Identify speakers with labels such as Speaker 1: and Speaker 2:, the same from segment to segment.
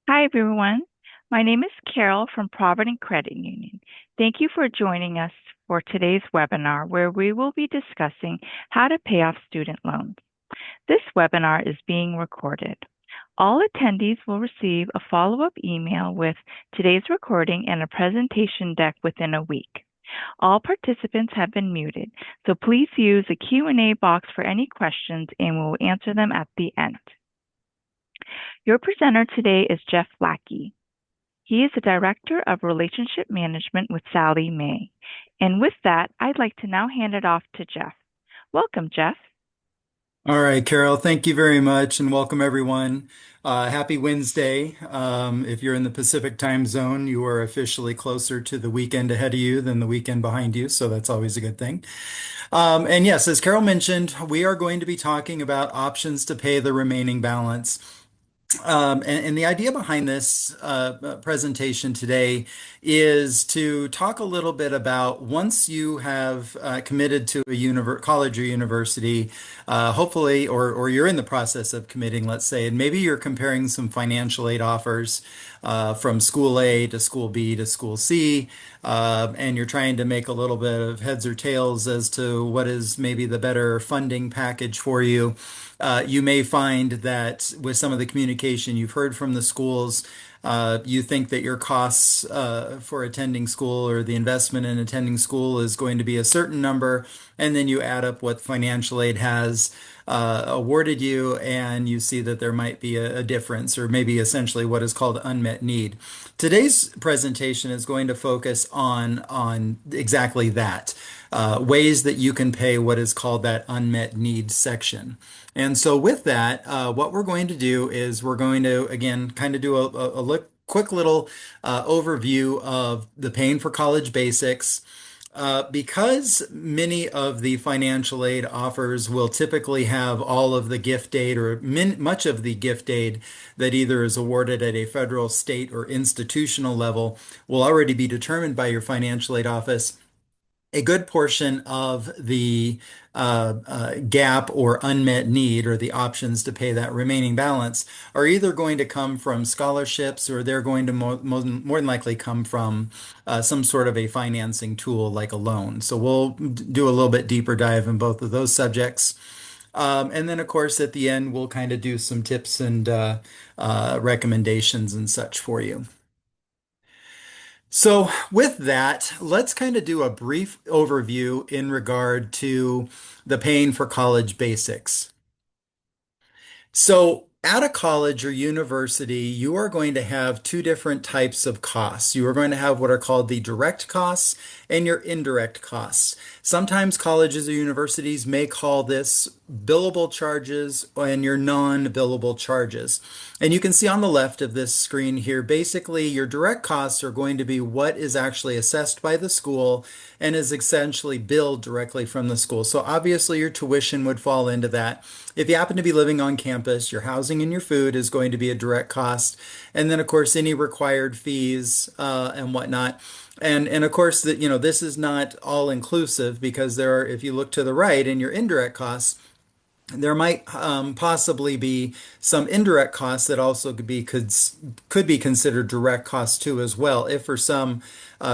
Speaker 1: Hi, everyone. My name is Carol from Provident Credit Union. Thank you for joining us for today's webinar where we will be discussing how to pay off student loans. This webinar is being recorded. All attendees will receive a follow-up email with today's recording and a presentation deck within a week. All participants have been muted, so please use the Q&A box for any questions and we'll answer them at the end. Your presenter today is Jeff Lackey. He is the Director of Relationship Management with Sallie Mae. And with that, I'd like to now hand it off to Jeff. Welcome, Jeff.
Speaker 2: All right, Carol, thank you very much and welcome everyone. Happy Wednesday. If you're in the Pacific time zone, you are officially closer to the weekend ahead of you than the weekend behind you, so that's always a good thing. And yes, as Carol mentioned, we are going to be talking about options to pay the remaining balance. And the idea behind this presentation today is to talk a little bit about once you have committed to a college or university, hopefully, or you're in the process of committing, let's say, and maybe you're comparing some financial aid offers from school A to school B to school C, and you're trying to make a little bit of heads or tails as to what is maybe the better funding package for you. You may find that with some of the communication you've heard from the schools, you think that your costs for attending school or the investment in attending school is going to be a certain number, and then you add up what financial aid has awarded you, and you see that there might be a difference, or maybe essentially what is called unmet need. Today's presentation is going to focus on exactly that, ways that you can pay what is called that unmet need section. And so with that, what we're going to do is we're going to, again, kind of do a quick little overview of the Paying for College Basics. Because many of the financial aid offers will typically have all of the gift aid or much of the gift aid that either is awarded at a federal, state, or institutional level will already be determined by your financial aid office. A good portion of the gap or unmet need or the options to pay that remaining balance are either going to come from scholarships or they're going to more than likely come from some sort of a financing tool like a loan. So we'll do a little bit deeper dive in both of those subjects. And then, of course, at the end, we'll kind of do some tips and recommendations and such for you. So, with that, let's kind of do a brief overview in regard to the Paying for College Basics. So, at a college or university, you are going to have two different types of costs. You are going to have what are called the direct costs and your indirect costs. Sometimes colleges or universities may call this billable charges and your non-billable charges. And you can see on the left of this screen here, basically your direct costs are going to be what is actually assessed by the school and is essentially billed directly from the school. So obviously your tuition would fall into that. If you happen to be living on campus, your housing and your food is going to be a direct cost. And then of course any required fees and whatnot. And of course that this is not all inclusive because there are, if you look to the right in your indirect costs, there might possibly be some indirect costs that also could be considered direct costs too as well. If for some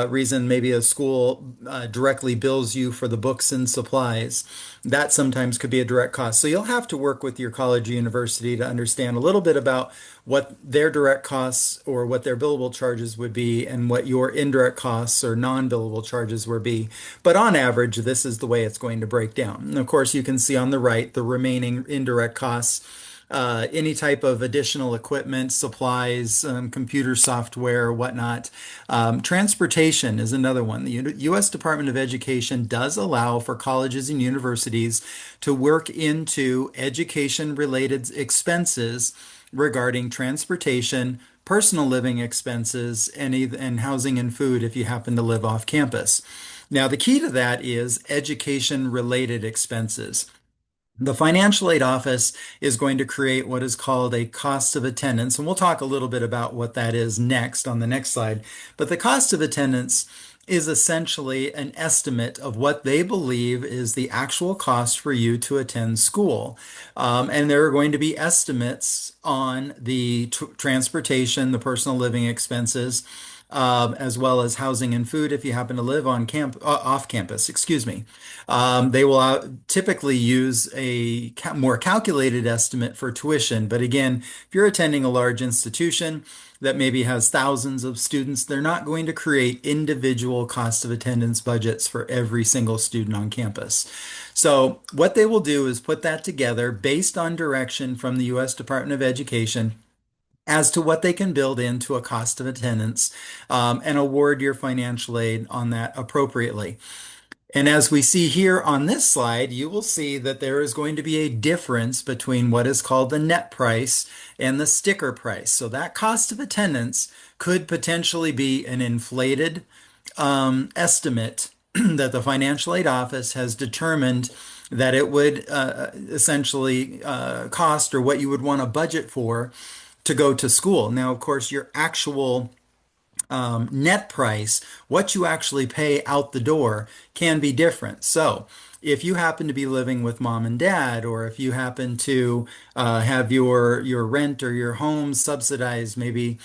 Speaker 2: reason maybe a school directly bills you for the books and supplies, that sometimes could be a direct cost. So you'll have to work with your college or university to understand a little bit about what their direct costs or what their billable charges would be and what your indirect costs or non-billable charges would be. But on average, this is the way it's going to break down. And of course, you can see on the right the remaining indirect costs. Any type of additional equipment, supplies, computer software, whatnot. Transportation is another one. The U.S. Department of Education does allow for colleges and universities to work into education-related expenses regarding transportation, personal living expenses, and housing and food if you happen to live off campus. Now, the key to that is education-related expenses. The financial aid office is going to create what is called a cost of attendance, and we'll talk a little bit about what that is next on the next slide. But the cost of attendance is essentially an estimate of what they believe is the actual cost for you to attend school. And there are going to be estimates on the transportation, the personal living expenses, as well as housing and food if you happen to live on off campus, excuse me. They will typically use a more calculated estimate for tuition. But again, if you're attending a large institution that maybe has thousands of students, they're not going to create individual cost of attendance budgets for every single student on campus. So what they will do is put that together based on direction from the U.S. Department of Education as to what they can build into a cost of attendance, and award your financial aid on that appropriately. And as we see here on this slide, you will see that there is going to be a difference between what is called the net price and the sticker price. So that cost of attendance could potentially be an inflated estimate that the financial aid office has determined that it would essentially cost, or what you would want to budget for to go to school. Now, of course, your actual net price, what you actually pay out the door, can be different. So, if you happen to be living with mom and dad, or if you happen to have your rent or your home subsidized, maybe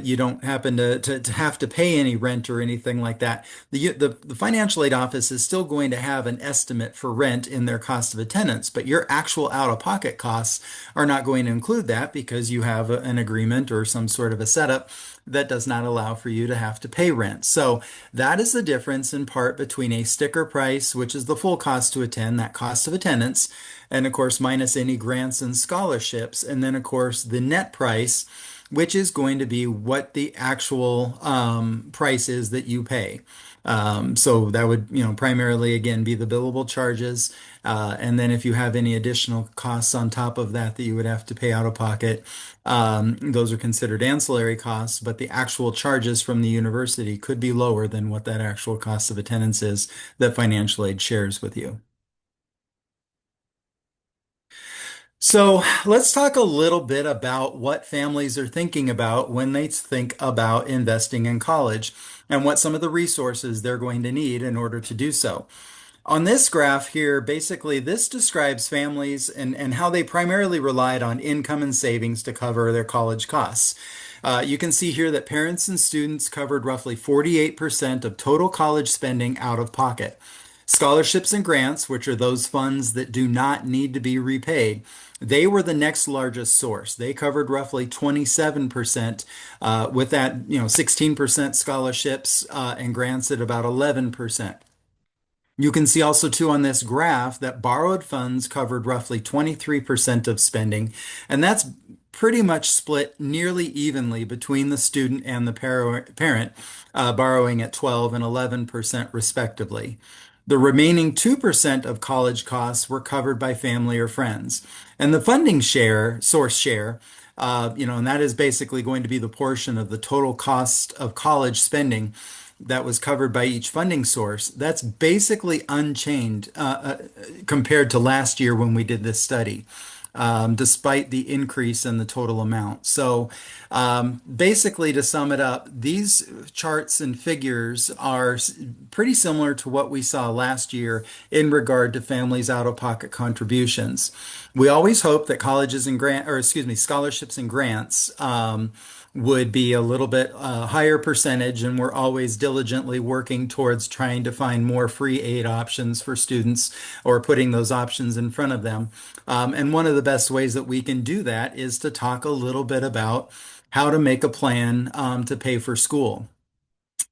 Speaker 2: you don't happen to have to pay any rent or anything like that. The financial aid office is still going to have an estimate for rent in their cost of attendance, but your actual out-of-pocket costs are not going to include that because you have an agreement or some sort of a setup that does not allow for you to have to pay rent. So that is the difference in part between a sticker price, which is the full cost to attend, that cost of attendance, and of course minus any grants and scholarships, and then of course the net price, which is going to be what the actual price is that you pay. So that would, primarily again be the billable charges. And then if you have any additional costs on top of that that you would have to pay out of pocket, those are considered ancillary costs, but the actual charges from the university could be lower than what that actual cost of attendance is that financial aid shares with you. So let's talk a little bit about what families are thinking about when they think about investing in college and what some of the resources they're going to need in order to do so. On this graph here, basically this describes families and how they primarily relied on income and savings to cover their college costs. You can see here that parents and students covered roughly 48% of total college spending out of pocket. Scholarships and grants, which are those funds that do not need to be repaid, they were the next largest source. They covered roughly 27%, with that, 16% scholarships and grants at about 11%. You can see also too on this graph that borrowed funds covered roughly 23% of spending, and that's pretty much split nearly evenly between the student and the parent, borrowing at 12 and 11% respectively. The remaining 2% of college costs were covered by family or friends. And the funding source share, and that is basically going to be the portion of the total cost of college spending that was covered by each funding source. That's basically unchanged compared to last year when we did this study, despite the increase in the total amount. So basically, to sum it up, these charts and figures are pretty similar to what we saw last year in regard to families' out-of-pocket contributions. We always hope that colleges and scholarships and grants would be a little bit higher percentage, and we're always diligently working towards trying to find more free aid options for students or putting those options in front of them. And one of the best ways that we can do that is to talk a little bit about how to make a plan to pay for school.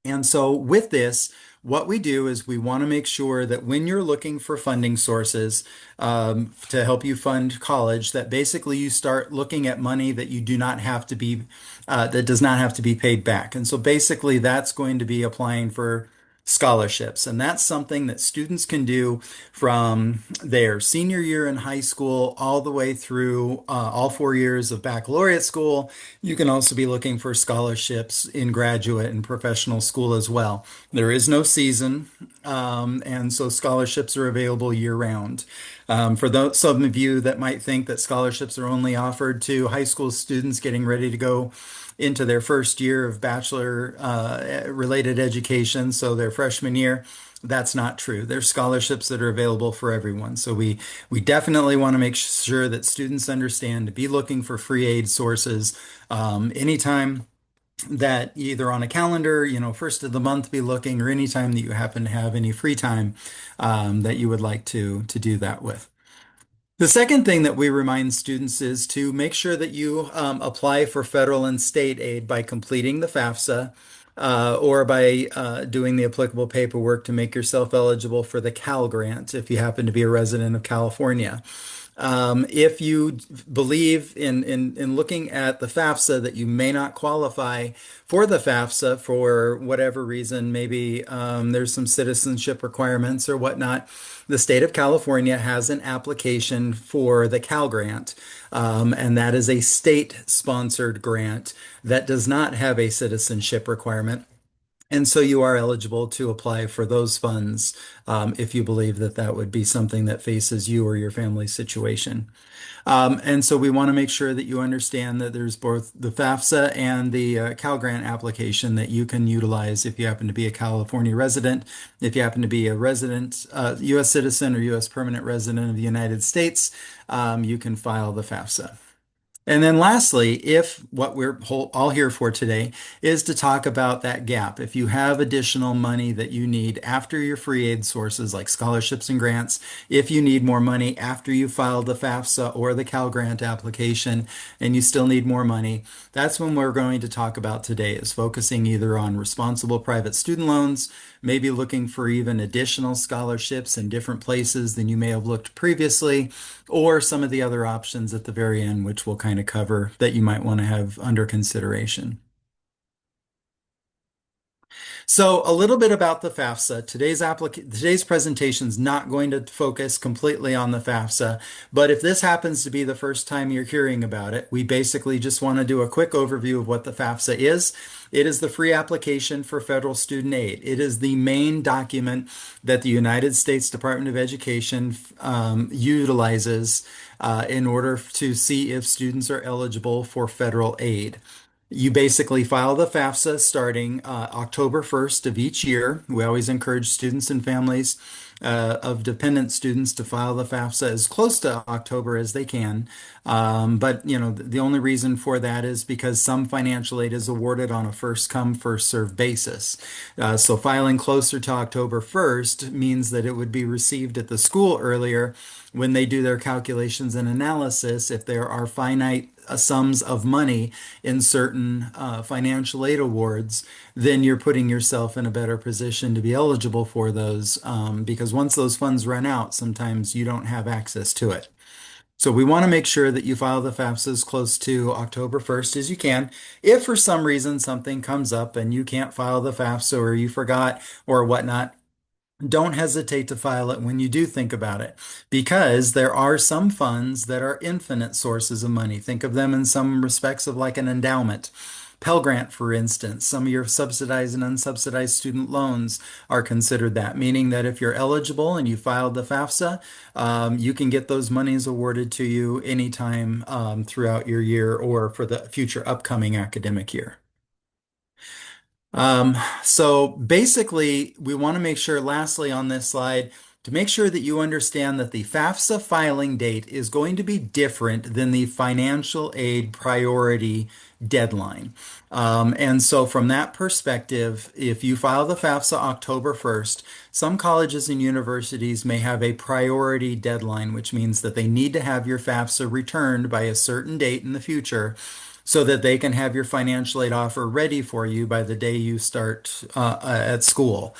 Speaker 2: And so with this, what we do is we want to make sure that when you're looking for funding sources to help you fund college, that basically you start looking at money that you do not have to be, that does not have to be paid back. And so basically that's going to be applying for scholarships. And that's something that students can do from their senior year in high school all the way through all 4 years of baccalaureate school. You can also be looking for scholarships in graduate and professional school as well. There is no season, and so scholarships are available year round. For those some of you that might think that scholarships are only offered to high school students getting ready to go into their first year of bachelor related education, so their freshman year, that's not true. There's scholarships that are available for everyone. So we definitely want to make sure that students understand to be looking for free aid sources anytime that either on a calendar, first of the month be looking, or anytime that you happen to have any free time that you would like to do that with. The second thing that we remind students is to make sure that you apply for federal and state aid by completing the FAFSA or by doing the applicable paperwork to make yourself eligible for the Cal Grant if you happen to be a resident of California. If you believe in looking at the FAFSA that you may not qualify for the FAFSA for whatever reason, maybe there's some citizenship requirements or whatnot, the state of California has an application for the Cal Grant, and that is a state-sponsored grant that does not have a citizenship requirement. And so you are eligible to apply for those funds if you believe that that would be something that faces you or your family's situation. And so we want to make sure that you understand that there's both the FAFSA and the Cal Grant application that you can utilize if you happen to be a California resident, if you happen to be a resident, U.S. citizen or U.S. permanent resident of the United States, you can file the FAFSA. And then lastly, if what we're all here for today is to talk about that gap, if you have additional money that you need after your free aid sources like scholarships and grants, if you need more money after you filed the FAFSA or the Cal Grant application and you still need more money, that's when we're going to talk about today is focusing either on responsible private student loans, maybe looking for even additional scholarships in different places than you may have looked previously, or some of the other options at the very end, which we'll kind of cover that you might want to have under consideration. So a little bit about the FAFSA. Today's presentation is not going to focus completely on the FAFSA, but if this happens to be the first time you're hearing about it, we basically just want to do a quick overview of what the FAFSA is. It is the free application for federal student aid. It is the main document that the United States Department of Education utilizes in order to see if students are eligible for federal aid. You basically file the FAFSA starting October 1st of each year. We always encourage students and families of dependent students to file the FAFSA as close to October as they can. But the only reason for that is because some financial aid is awarded on a first come, first served basis. So filing closer to October 1st means that it would be received at the school earlier when they do their calculations and analysis if there are finite sums of money in certain financial aid awards, then you're putting yourself in a better position to be eligible for those because once those funds run out, sometimes you don't have access to it. So we want to make sure that you file the FAFSA as close to October 1st as you can. If for some reason something comes up and you can't file the FAFSA or you forgot or whatnot, don't hesitate to file it when you do think about it, because there are some funds that are infinite sources of money. Think of them in some respects of like an endowment. Pell Grant, for instance, some of your subsidized and unsubsidized student loans are considered that, meaning that if you're eligible and you filed the FAFSA, you can get those monies awarded to you anytime throughout your year or for the future upcoming academic year. So basically, we want to make sure, lastly, on this slide, to make sure that you understand that the FAFSA filing date is going to be different than the financial aid priority deadline. And so from that perspective, if you file the FAFSA October 1st, some colleges and universities may have a priority deadline, which means that they need to have your FAFSA returned by a certain date in the future so that they can have your financial aid offer ready for you by the day you start at school.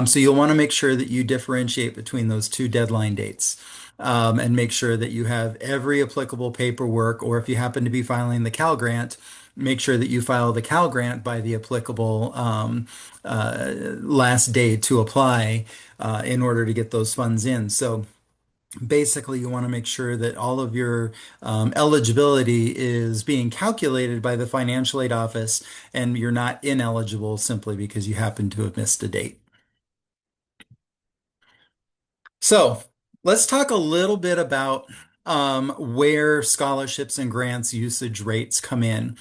Speaker 2: So you'll want to make sure that you differentiate between those two deadline dates. And make sure that you have every applicable paperwork, or if you happen to be filing the Cal Grant, make sure that you file the Cal Grant by the applicable last day to apply in order to get those funds in. So basically, you want to make sure that all of your eligibility is being calculated by the financial aid office and you're not ineligible simply because you happen to have missed a date. So Let's talk a little bit about where scholarships and grants usage rates come in.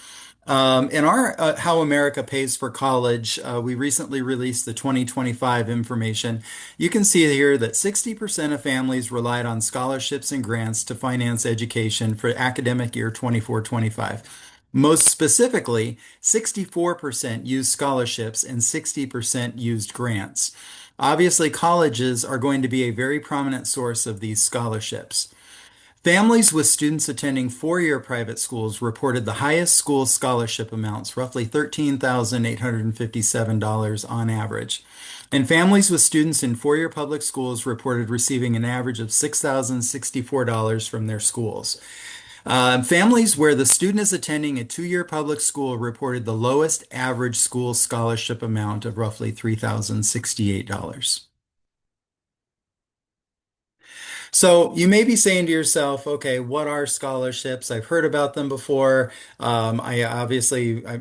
Speaker 2: In our How America Pays for College, we recently released the 2025 information. You can see here that 60% of families relied on scholarships and grants to finance education for academic year 24-25. Most specifically, 64% used scholarships and 60% used grants. Obviously, colleges are going to be a very prominent source of these scholarships. Families with students attending four-year private schools reported the highest school scholarship amounts, roughly $13,857 on average. And families with students in four-year public schools reported receiving an average of $6,064 from their schools. Families where the student is attending a two-year public school reported the lowest average school scholarship amount of roughly $3,068. So you may be saying to yourself, okay, what are scholarships? I've heard about them before. I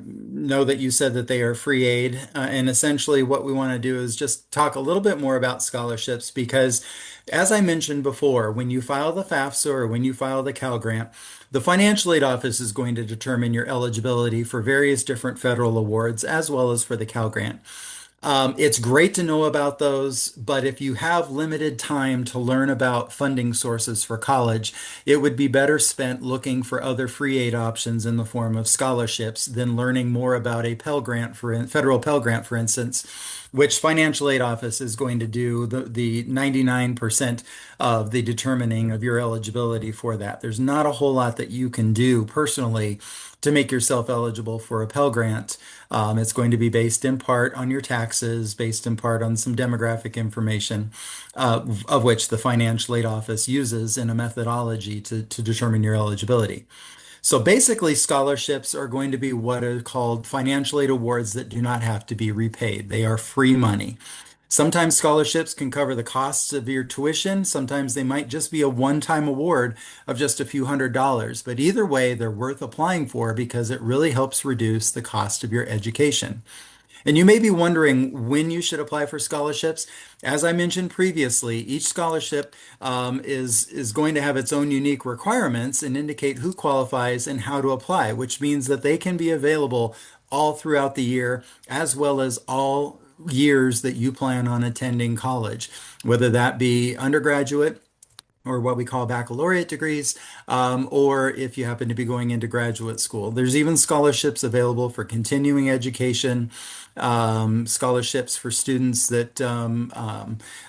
Speaker 2: know that you said that they are free aid. And essentially, what we want to do is just talk a little bit more about scholarships because, as I mentioned before, when you file the FAFSA or when you file the Cal Grant, the Financial Aid Office is going to determine your eligibility for various different federal awards as well as for the Cal Grant. It's great to know about those, but if you have limited time to learn about funding sources for college, it would be better spent looking for other free aid options in the form of scholarships than learning more about a Pell Grant federal Pell Grant, for instance, which financial aid office is going to do the 99% of the determining of your eligibility for that. There's not a whole lot that you can do personally to make yourself eligible for a Pell Grant. It's going to be based in part on your taxes, based in part on some demographic information, of which the financial aid office uses in a methodology to determine your eligibility. So basically, scholarships are going to be what are called financial aid awards that do not have to be repaid. They are free money. Sometimes scholarships can cover the costs of your tuition. Sometimes they might just be a one-time award of just a few $100s. But either way, they're worth applying for because it really helps reduce the cost of your education. And you may be wondering when you should apply for scholarships. As I mentioned previously, each scholarship is going to have its own unique requirements and indicate who qualifies and how to apply, which means that they can be available all throughout the year, as well as all years that you plan on attending college, whether that be undergraduate or what we call baccalaureate degrees, or if you happen to be going into graduate school. There's even scholarships available for continuing education, scholarships for students that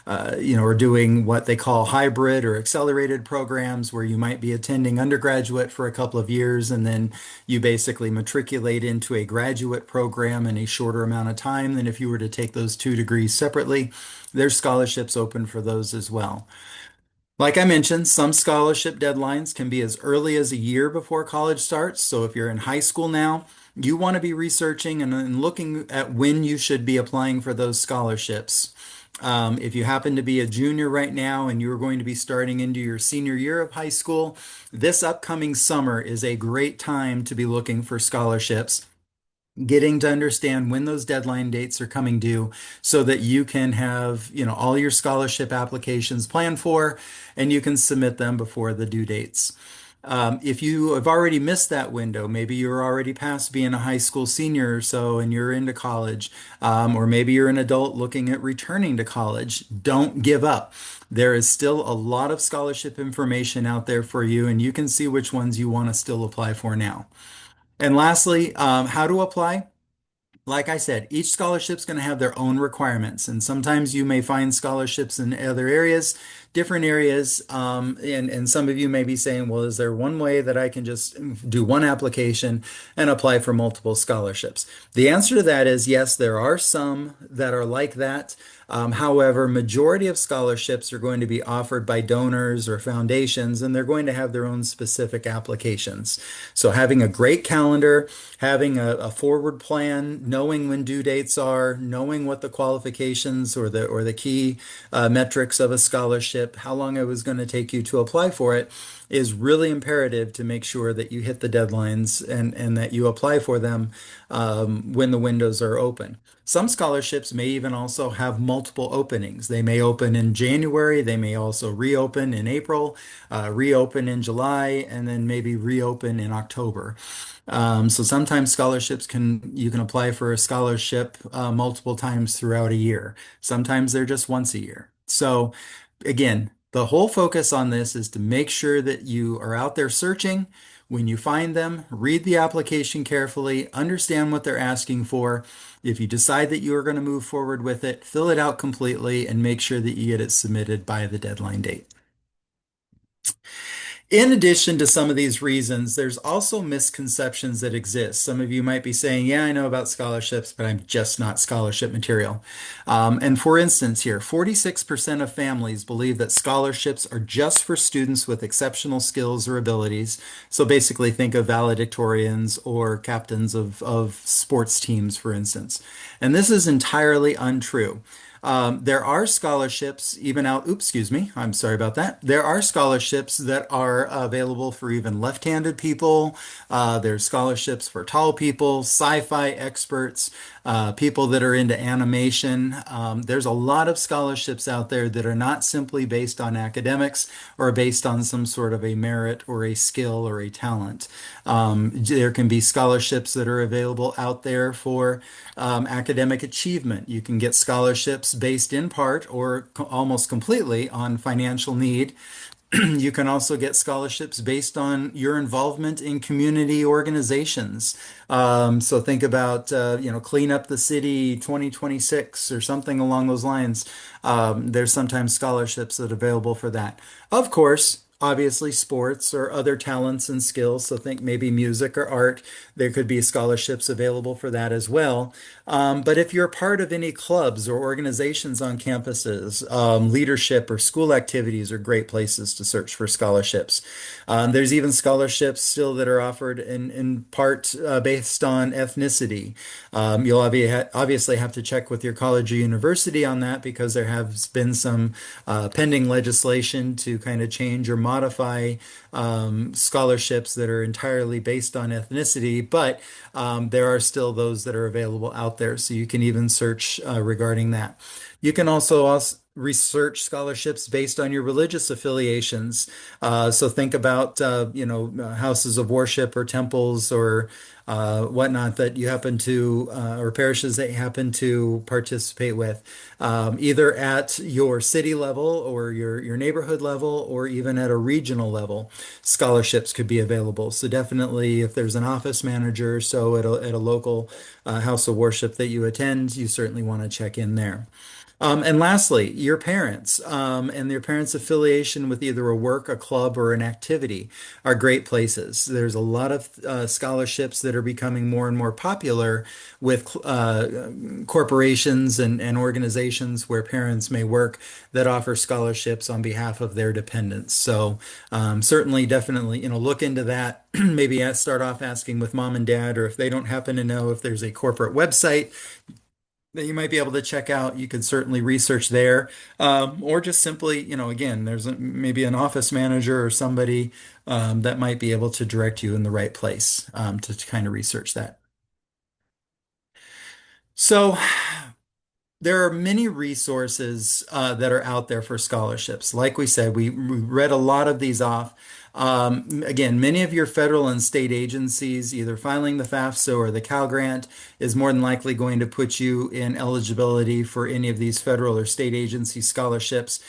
Speaker 2: are doing what they call hybrid or accelerated programs, where you might be attending undergraduate for a couple of years and then you basically matriculate into a graduate program in a shorter amount of time than if you were to take those two degrees separately. There's scholarships open for those as well. Like I mentioned, some scholarship deadlines can be as early as a year before college starts. So if you're in high school now, you want to be researching and looking at when you should be applying for those scholarships. If you happen to be a junior right now and you're going to be starting into your senior year of high school, this upcoming summer is a great time to be looking for scholarships, getting to understand when those deadline dates are coming due so that you can have, all your scholarship applications planned for and you can submit them before the due dates. If you have already missed that window, maybe you're already past being a high school senior or so and you're into college, or maybe you're an adult looking at returning to college, don't give up. There is still a lot of scholarship information out there for you, and you can see which ones you want to still apply for now. And lastly, how to apply? Like I said, each scholarship's going to have their own requirements, and sometimes you may find scholarships in other areas, different areas, and some of you may be saying, well, is there one way that I can just do one application and apply for multiple scholarships? The answer to that is yes, there are some that are like that. However, majority of scholarships are going to be offered by donors or foundations, and they're going to have their own specific applications. So having a great calendar, having a forward plan, knowing when due dates are, knowing what the qualifications or the key metrics of a scholarship scholarship, how long it was going to take you to apply for it, is really imperative to make sure that you hit the deadlines and that you apply for them when the windows are open. Some scholarships may even also have multiple openings. They may open in January, they may also reopen in April, reopen in July, and then maybe reopen in October. So sometimes you can apply for a scholarship multiple times throughout a year. Sometimes they're just once a year. So again, the whole focus on this is to make sure that you are out there searching. When you find them, read the application carefully, understand what they're asking for. If you decide that you are going to move forward with it, fill it out completely and make sure that you get it submitted by the deadline date. In addition to some of these reasons, there's also misconceptions that exist. Some of you might be saying, yeah, I know about scholarships, but I'm just not scholarship material. And for instance, here, 46% of families believe that scholarships are just for students with exceptional skills or abilities. So basically, think of valedictorians or captains of sports teams, for instance. And this is entirely untrue. There are scholarships even out, oops, excuse me, I'm sorry about that. There are scholarships that are available for even left-handed people. There's scholarships for tall people, sci-fi experts, people that are into animation. There's a lot of scholarships out there that are not simply based on academics or based on some sort of a merit or a skill or a talent. There can be scholarships that are available out there for academic achievement. You can get scholarships based in part or almost completely on financial need. You can also get scholarships based on your involvement in community organizations. So think about, Clean Up the City 2026 or something along those lines. There's sometimes scholarships that are available for that. Of course, obviously sports or other talents and skills. So think maybe music or art. There could be scholarships available for that as well. But if you're part of any clubs or organizations on campuses, leadership or school activities are great places to search for scholarships. There's even scholarships still that are offered in part based on ethnicity. You'll obviously have to check with your college or university on that because there has been some pending legislation to kind of change or modify scholarships that are entirely based on ethnicity, but there are still those that are available out there. So you can even search regarding that. You can also research scholarships based on your religious affiliations. So think about, houses of worship or temples or whatnot that you happen to, or parishes that you happen to participate with, either at your city level or your neighborhood level, or even at a regional level. Scholarships could be available. So definitely, if there's an office manager, so at a local house of worship that you attend, you certainly want to check in there. And lastly, your parents and your parents' affiliation with either a work, a club, or an activity are great places. There's a lot of scholarships that are becoming more and more popular with corporations and organizations where parents may work that offer scholarships on behalf of their dependents. So certainly, definitely, look into that. Maybe start off asking with mom and dad, or if they don't happen to know if there's a corporate website that you might be able to check out. You could certainly research there, or just simply, again, there's maybe an office manager or somebody that might be able to direct you in the right place to kind of research that. So there are many resources that are out there for scholarships. Like we said, we read a lot of these off. Again, many of your federal and state agencies, either filing the FAFSA or the Cal Grant, is more than likely going to put you in eligibility for any of these federal or state agency scholarships.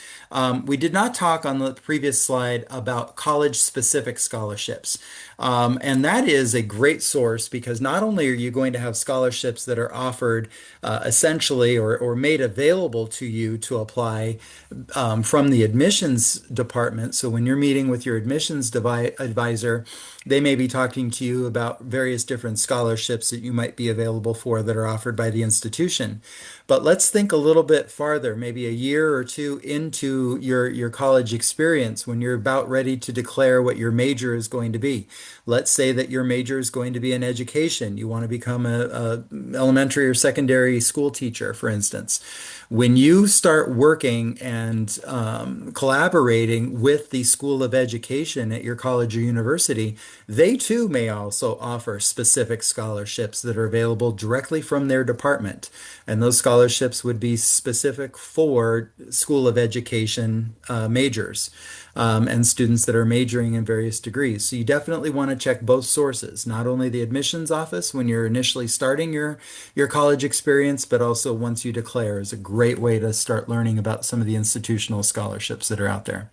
Speaker 2: We did not talk on the previous slide about college-specific scholarships. And that is a great source because not only are you going to have scholarships that are offered essentially or made available to you to apply from the admissions department. So when you're meeting with your admissions advisor, they may be talking to you about various different scholarships that you might be available for that are offered by the institution. But let's think a little bit farther, maybe a year or two into your college experience when you're about ready to declare what your major is going to be. Let's say that your major is going to be in education. You want to become a elementary or secondary school teacher, for instance. When you start working and collaborating with the School of Education at your college or university, they too may also offer specific scholarships that are available directly from their department. And those scholarships would be specific for School of Education majors and students that are majoring in various degrees. So you definitely want to check both sources, not only the admissions office when you're initially starting your college experience, but also once you declare is a great way to start learning about some of the institutional scholarships that are out there.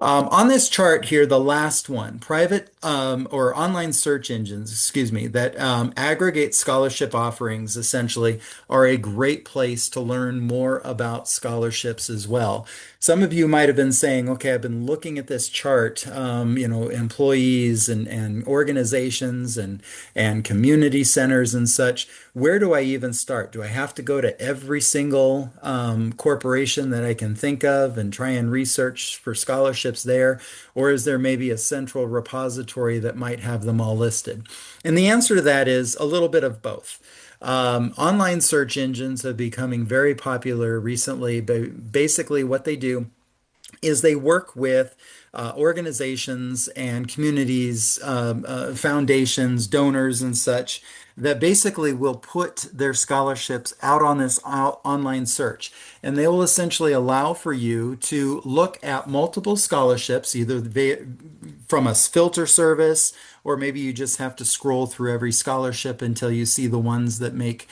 Speaker 2: On this chart here, the last one, private or online search engines, excuse me, that aggregate scholarship offerings essentially are a great place to learn more about scholarships as well. Some of you might have been saying, okay, I've been looking at this chart, employees and organizations and community centers and such. Where do I even start? Do I have to go to every single corporation that I can think of and try and research for scholarships there? Or is there maybe a central repository that might have them all listed? And the answer to that is a little bit of both. Online search engines are becoming very popular recently, but basically what they do is they work with organizations and communities, foundations, donors, and such that basically will put their scholarships out on this online search. And they will essentially allow for you to look at multiple scholarships, either from a filter service, or maybe you just have to scroll through every scholarship until you see the ones that make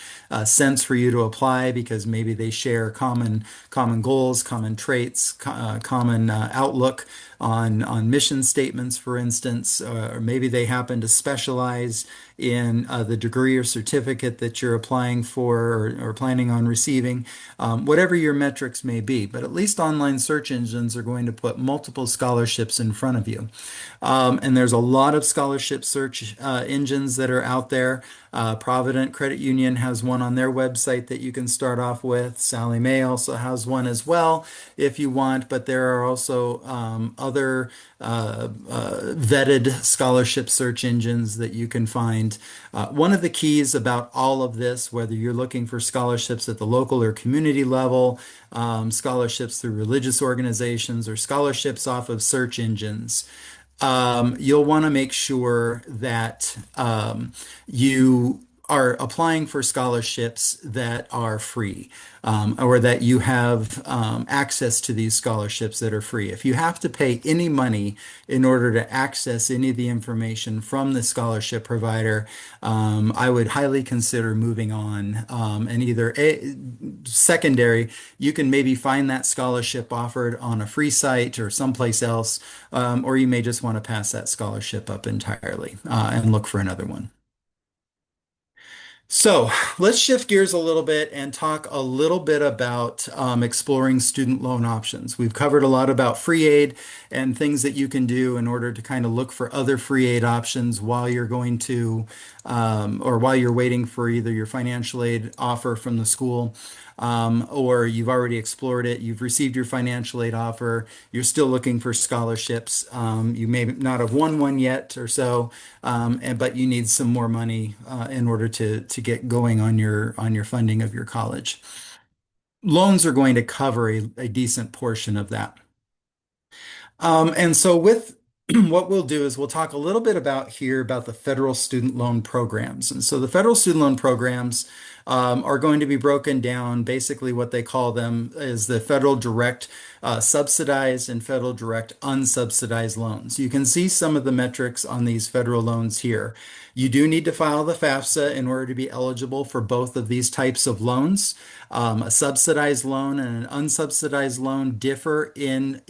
Speaker 2: sense for you to apply because maybe they share common goals, common traits, common outlook on mission statements, for instance, or maybe they happen to specialize in the degree or certificate that you're applying for or planning on receiving, whatever your metrics may be. But at least online search engines are going to put multiple scholarships in front of you. And there's a lot of scholarship search engines that are out there. Provident Credit Union has one on their website that you can start off with. Sallie Mae also has one as well if you want, but there are also other vetted scholarship search engines that you can find. One of the keys about all of this, whether you're looking for scholarships at the local or community level, scholarships through religious organizations, or scholarships off of search engines, you'll want to make sure that you are applying for scholarships that are free, or that you have access to these scholarships that are free. If you have to pay any money in order to access any of the information from the scholarship provider, I would highly consider moving on. And either secondary, you can maybe find that scholarship offered on a free site or someplace else, or you may just want to pass that scholarship up entirely and look for another one. So let's shift gears a little bit and talk a little bit about exploring student loan options. We've covered a lot about free aid and things that you can do in order to kind of look for other free aid options while you're going to, or while you're waiting for either your financial aid offer from the school, or you've already explored it, you've received your financial aid offer, you're still looking for scholarships. You may not have won one yet or so, but you need some more money in order to get going on your funding of your college. Loans are going to cover a decent portion of that. And so with what we'll do is we'll talk a little bit about the federal student loan programs. And so the federal student loan programs are going to be broken down. Basically, what they call them is the federal direct subsidized and federal direct unsubsidized loans. You can see some of the metrics on these federal loans here. You do need to file the FAFSA in order to be eligible for both of these types of loans. A subsidized loan and an unsubsidized loan differ in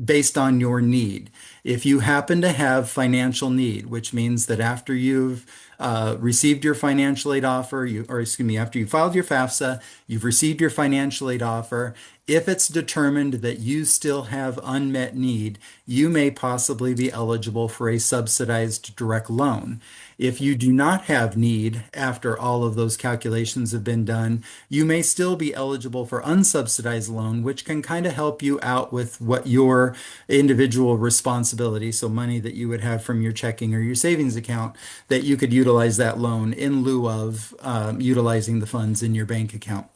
Speaker 2: based on your need. If you happen to have financial need, which means that after you've received your financial aid offer, or excuse me, after you filed your FAFSA, you've received your financial aid offer, If it's determined that you still have unmet need, you may possibly be eligible for a subsidized direct loan. If you do not have need after all of those calculations have been done, you may still be eligible for unsubsidized loan, which can kind of help you out with what your individual responsibility, so money that you would have from your checking or your savings account, that you could utilize that loan in lieu of utilizing the funds in your bank account.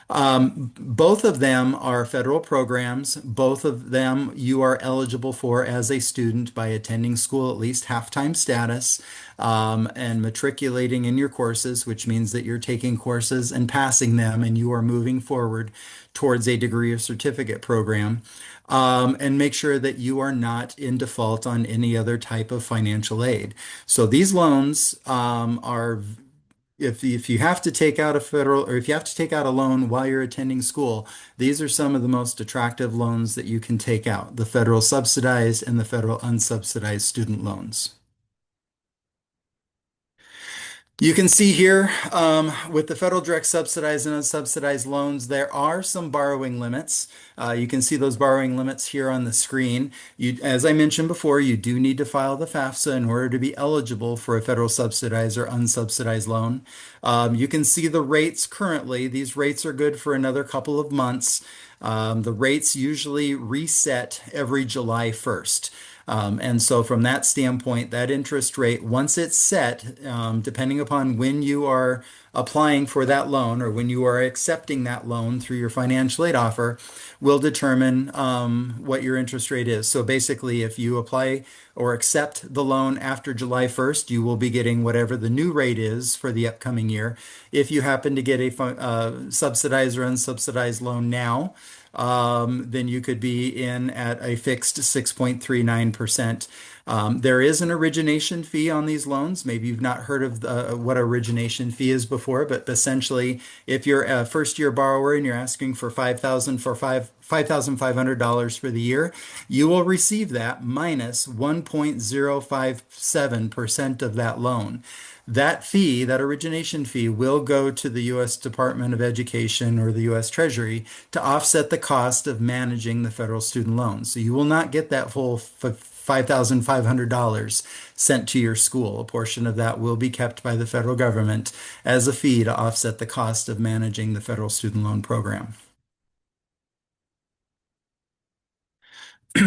Speaker 2: Both of them are federal programs. Both of them you are eligible for as a student by attending school at least half-time status and matriculating in your courses, which means that you're taking courses and passing them and you are moving forward towards a degree or certificate program. And make sure that you are not in default on any other type of financial aid. So these loans are if you have to take out a federal or if you have to take out a loan while you're attending school, these are some of the most attractive loans that you can take out, the federal subsidized and the federal unsubsidized student loans. You can see here with the federal direct subsidized and unsubsidized loans, there are some borrowing limits. You can see those borrowing limits here on the screen. As I mentioned before, you do need to file the FAFSA in order to be eligible for a federal subsidized or unsubsidized loan. You can see the rates currently. These rates are good for another couple of months. The rates usually reset every July 1st. And so from that standpoint, that interest rate, once it's set, depending upon when you are applying for that loan or when you are accepting that loan through your financial aid offer, will determine what your interest rate is. So basically, if you apply or accept the loan after July 1st, you will be getting whatever the new rate is for the upcoming year. If you happen to get a subsidized or unsubsidized loan now, then you could be in at a fixed 6.39%. There is an origination fee on these loans. Maybe you've not heard of what origination fee is before, but essentially, if you're a first-year borrower and you're asking for $5,500 for the year, you will receive that minus 1.057% of that loan. That fee, that origination fee, will go to the U.S. Department of Education or the U.S. Treasury to offset the cost of managing the federal student loan. So you will not get that full $5,500 sent to your school. A portion of that will be kept by the federal government as a fee to offset the cost of managing the federal student loan program.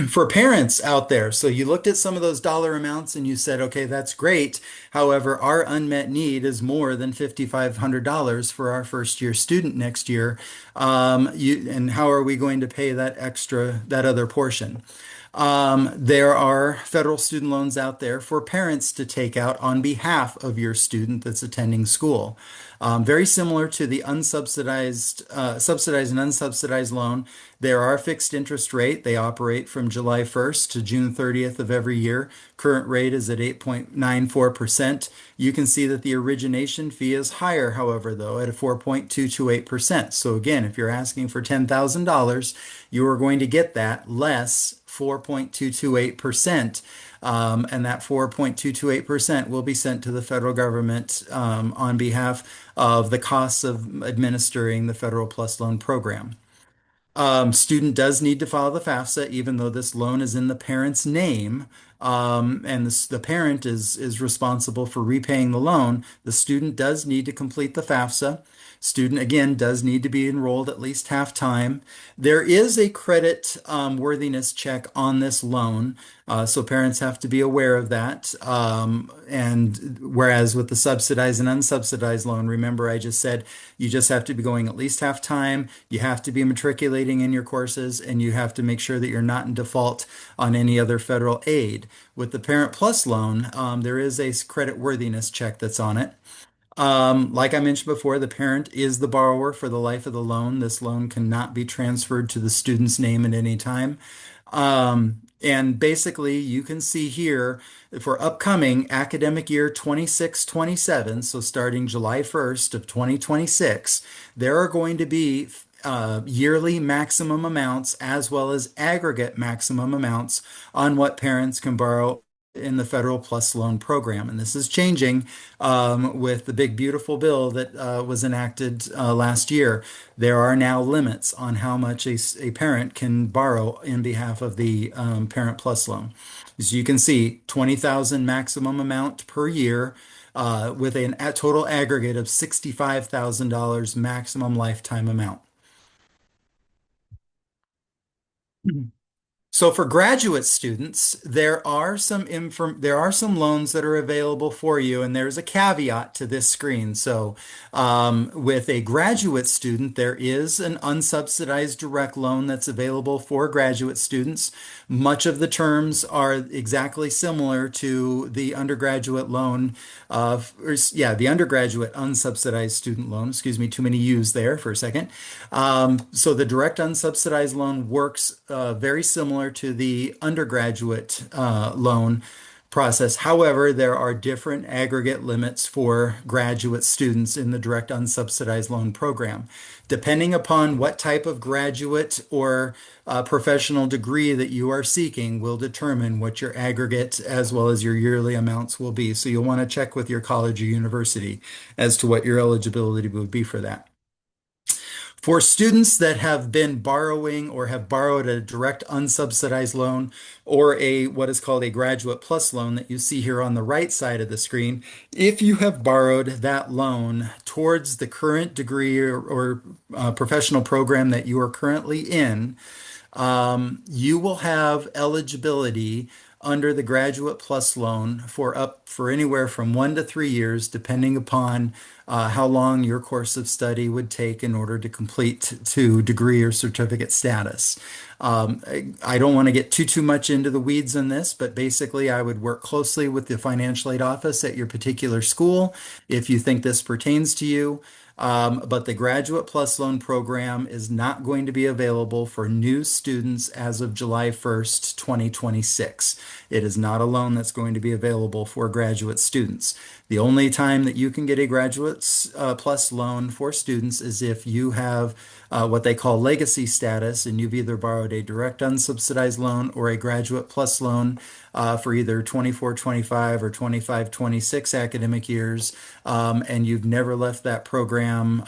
Speaker 2: For parents out there, so you looked at some of those dollar amounts and you said, okay, that's great. However, our unmet need is more than $5,500 for our first year student next year. And how are we going to pay that extra, that other portion? There are federal student loans out there for parents to take out on behalf of your student that's attending school. Very similar to the subsidized and unsubsidized loan, there are fixed interest rate. They operate from July 1st to June 30th of every year. Current rate is at 8.94%. You can see that the origination fee is higher, however, though, at a 4.228%. So again, if you're asking for $10,000, you are going to get that less 4.228%. And that 4.228% will be sent to the federal government on behalf of the costs of administering the Federal Plus Loan Program. Student does need to file the FAFSA, even though this loan is in the parent's name, and the parent is responsible for repaying the loan. The student does need to complete the FAFSA. Student, again, does need to be enrolled at least half time. There is a credit worthiness check on this loan, so parents have to be aware of that. And whereas with the subsidized and unsubsidized loan, remember I just said you just have to be going at least half time, you have to be matriculating in your courses, and you have to make sure that you're not in default on any other federal aid. With the Parent Plus loan, there is a credit worthiness check that's on it. Like I mentioned before, the parent is the borrower for the life of the loan. This loan cannot be transferred to the student's name at any time. And basically, you can see here for upcoming academic year 26-27, so starting July 1st of 2026, there are going to be yearly maximum amounts as well as aggregate maximum amounts on what parents can borrow in the Federal Plus Loan Program. And this is changing with the big, beautiful bill that was enacted last year. There are now limits on how much a parent can borrow in behalf of the Parent Plus loan. As you can see, 20,000 maximum amount per year. With a total aggregate of $65,000 maximum lifetime amount. So for graduate students, there are some loans that are available for you, and there's a caveat to this screen. So with a graduate student, there is an unsubsidized direct loan that's available for graduate students. Much of the terms are exactly similar to the undergraduate loan the undergraduate unsubsidized student loan. Excuse me, too many U's there for a second. So the direct unsubsidized loan works very similar to the undergraduate loan process. However, there are different aggregate limits for graduate students in the direct unsubsidized loan program. Depending upon what type of graduate or professional degree that you are seeking will determine what your aggregate as well as your yearly amounts will be. So you'll want to check with your college or university as to what your eligibility would be for that. For students that have been borrowing or have borrowed a direct unsubsidized loan or a what is called a graduate plus loan that you see here on the right side of the screen, if you have borrowed that loan towards the current degree or professional program that you are currently in, you will have eligibility under the Graduate Plus loan for anywhere from 1 to 3 years, depending upon how long your course of study would take in order to complete to degree or certificate status. I don't want to get too much into the weeds on this, but basically I would work closely with the financial aid office at your particular school if you think this pertains to you. But the Graduate Plus Loan Program is not going to be available for new students as of July 1st, 2026. It is not a loan that's going to be available for graduate students. The only time that you can get a Graduate Plus loan for students is if you have what they call legacy status, and you've either borrowed a direct unsubsidized loan or a Graduate Plus loan for either 24-25 or 25-26 academic years, and you've never left that program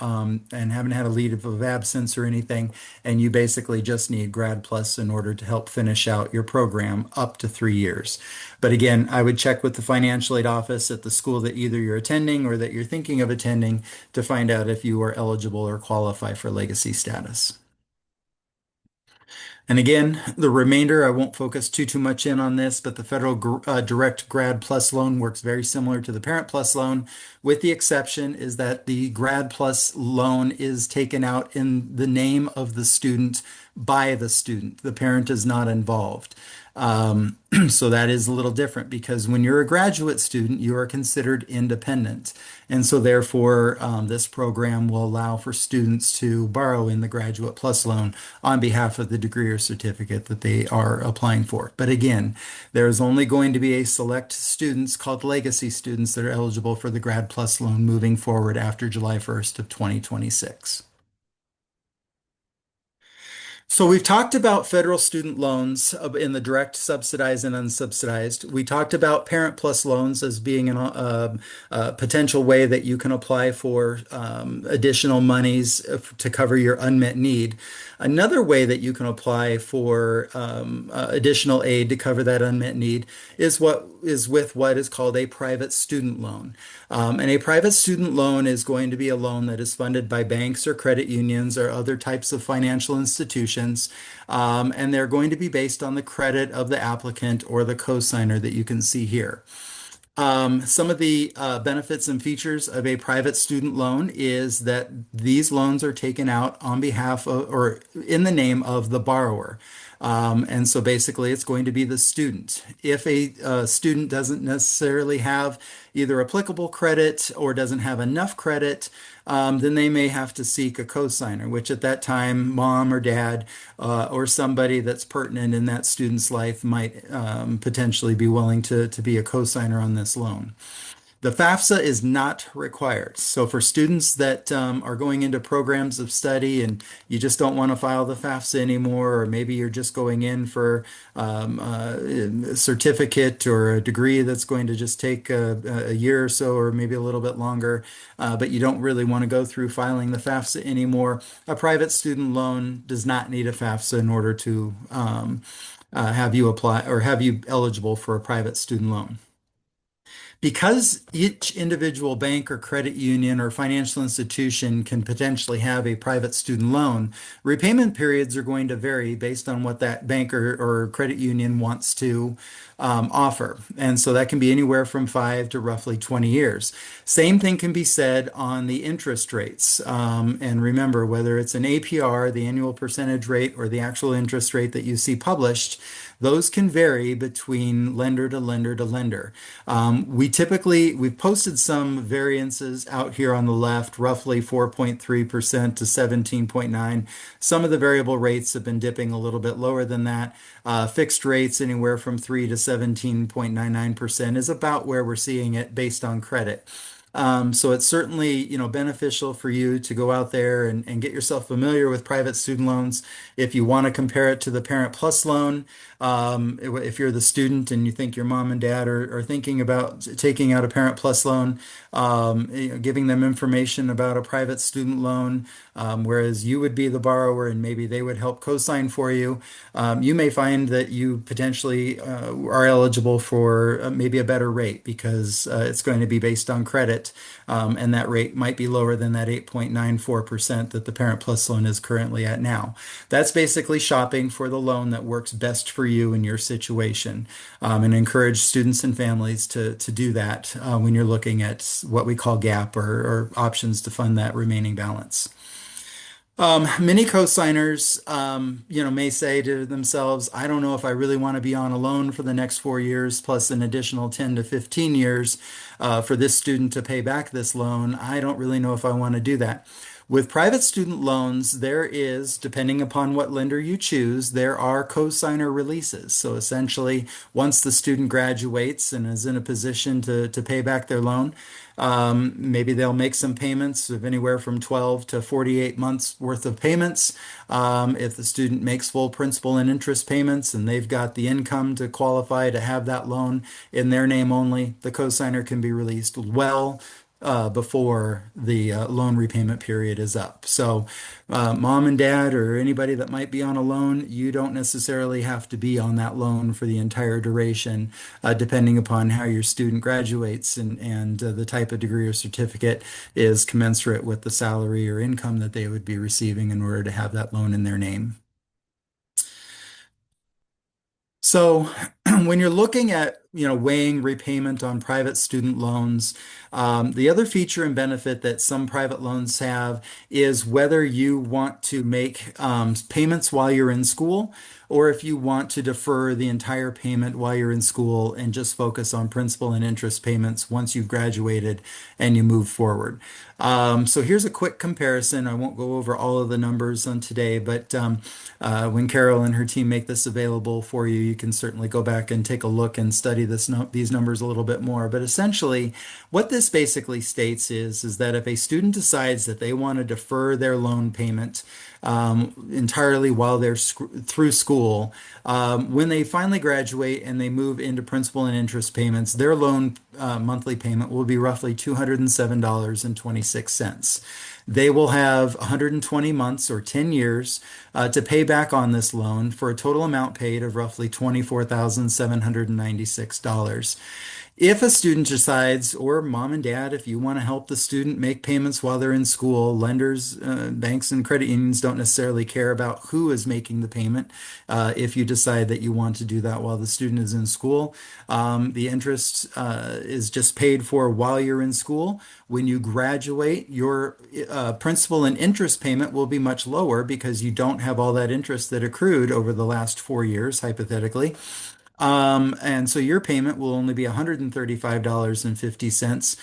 Speaker 2: and haven't had a leave of absence or anything, and you basically just need Grad Plus in order to help finish out your program up to 3 years. But again, I would check with the financial aid office at the school that either you're attending or that you're thinking of attending to find out if you are eligible or qualify for legacy status. And again, the remainder, I won't focus too much in on this, but the federal direct Grad Plus loan works very similar to the Parent Plus loan, with the exception is that the Grad Plus loan is taken out in the name of the student by the student. The parent is not involved. So that is a little different because when you're a graduate student, you are considered independent. And so therefore, this program will allow for students to borrow in the Graduate Plus loan on behalf of the degree or certificate that they are applying for. But again, there is only going to be a select students called legacy students that are eligible for the Grad Plus loan moving forward after July 1st of 2026. So we've talked about federal student loans in the direct subsidized and unsubsidized. We talked about Parent Plus loans as being a potential way that you can apply for additional monies to cover your unmet need. Another way that you can apply for additional aid to cover that unmet need is with what is called a private student loan. And a private student loan is going to be a loan that is funded by banks or credit unions or other types of financial institutions. And they're going to be based on the credit of the applicant or the cosigner that you can see here. Some of the benefits and features of a private student loan is that these loans are taken out on behalf of or in the name of the borrower. And so basically, it's going to be the student. If a student doesn't necessarily have either applicable credit or doesn't have enough credit, then they may have to seek a cosigner, which at that time, mom or dad or somebody that's pertinent in that student's life might potentially be willing to be a cosigner on this loan. The FAFSA is not required. So for students that are going into programs of study and you just don't want to file the FAFSA anymore, or maybe you're just going in for a certificate or a degree that's going to just take a year or so, or maybe a little bit longer, but you don't really want to go through filing the FAFSA anymore, a private student loan does not need a FAFSA in order to have you apply or have you eligible for a private student loan. Because each individual bank or credit union or financial institution can potentially have a private student loan, repayment periods are going to vary based on what that bank or credit union wants to offer. And so that can be anywhere from 5 to roughly 20 years. Same thing can be said on the interest rates. And remember, whether it's an APR, the annual percentage rate, or the actual interest rate that you see published, those can vary between lender to lender to lender. We've posted some variances out here on the left, roughly 4.3% to 17.9. Some of the variable rates have been dipping a little bit lower than that. Fixed rates anywhere from 3 to 17.99% is about where we're seeing it based on credit. So it's certainly, beneficial for you to go out there and get yourself familiar with private student loans. If you want to compare it to the Parent Plus loan, if you're the student and you think your mom and dad are thinking about taking out a Parent Plus loan, giving them information about a private student loan, whereas you would be the borrower and maybe they would help co-sign for you, you may find that you potentially are eligible for maybe a better rate because it's going to be based on credit, and that rate might be lower than that 8.94% that the Parent Plus loan is currently at now. That's basically shopping for the loan that works best for you in your situation, and encourage students and families to do that when you're looking at what we call gap or options to fund that remaining balance. Many co-signers, may say to themselves, I don't know if I really want to be on a loan for the next 4 years, plus an additional 10 to 15 years for this student to pay back this loan. I don't really know if I want to do that. With private student loans, there is, depending upon what lender you choose, there are co-signer releases. So essentially, once the student graduates and is in a position to pay back their loan, maybe they'll make some payments of anywhere from 12 to 48 months worth of payments. If the student makes full principal and interest payments and they've got the income to qualify to have that loan in their name only, the cosigner can be released well before the loan repayment period is up. So, mom and dad or anybody that might be on a loan, you don't necessarily have to be on that loan for the entire duration, depending upon how your student graduates and the type of degree or certificate is commensurate with the salary or income that they would be receiving in order to have that loan in their name. So when you're looking at, weighing repayment on private student loans, the other feature and benefit that some private loans have is whether you want to make payments while you're in school, or if you want to defer the entire payment while you're in school and just focus on principal and interest payments once you've graduated and you move forward. So here's a quick comparison. I won't go over all of the numbers on today, but when Carol and her team make this available for you, you can certainly go back and take a look and study these numbers a little bit more. But essentially, what this basically states is that if a student decides that they want to defer their loan payment entirely while they're through school, when they finally graduate and they move into principal and interest payments, their loan monthly payment will be roughly $207.26. They will have 120 months or 10 years to pay back on this loan for a total amount paid of roughly $24,796. If a student decides, or mom and dad, if you want to help the student make payments while they're in school, lenders, banks, and credit unions don't necessarily care about who is making the payment. If you decide that you want to do that while the student is in school, the interest is just paid for while you're in school. When you graduate, your principal and interest payment will be much lower because you don't have all that interest that accrued over the last 4 years, hypothetically. And so your payment will only be $135.50.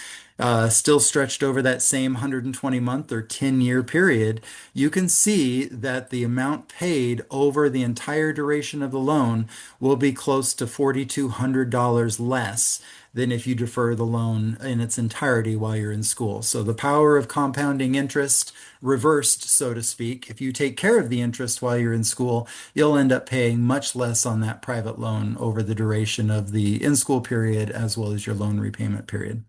Speaker 2: still stretched over that same 120 month or 10-year period, you can see that the amount paid over the entire duration of the loan will be close to $4,200 less than if you defer the loan in its entirety while you're in school. So the power of compounding interest reversed, so to speak. If you take care of the interest while you're in school, you'll end up paying much less on that private loan over the duration of the in-school period as well as your loan repayment period.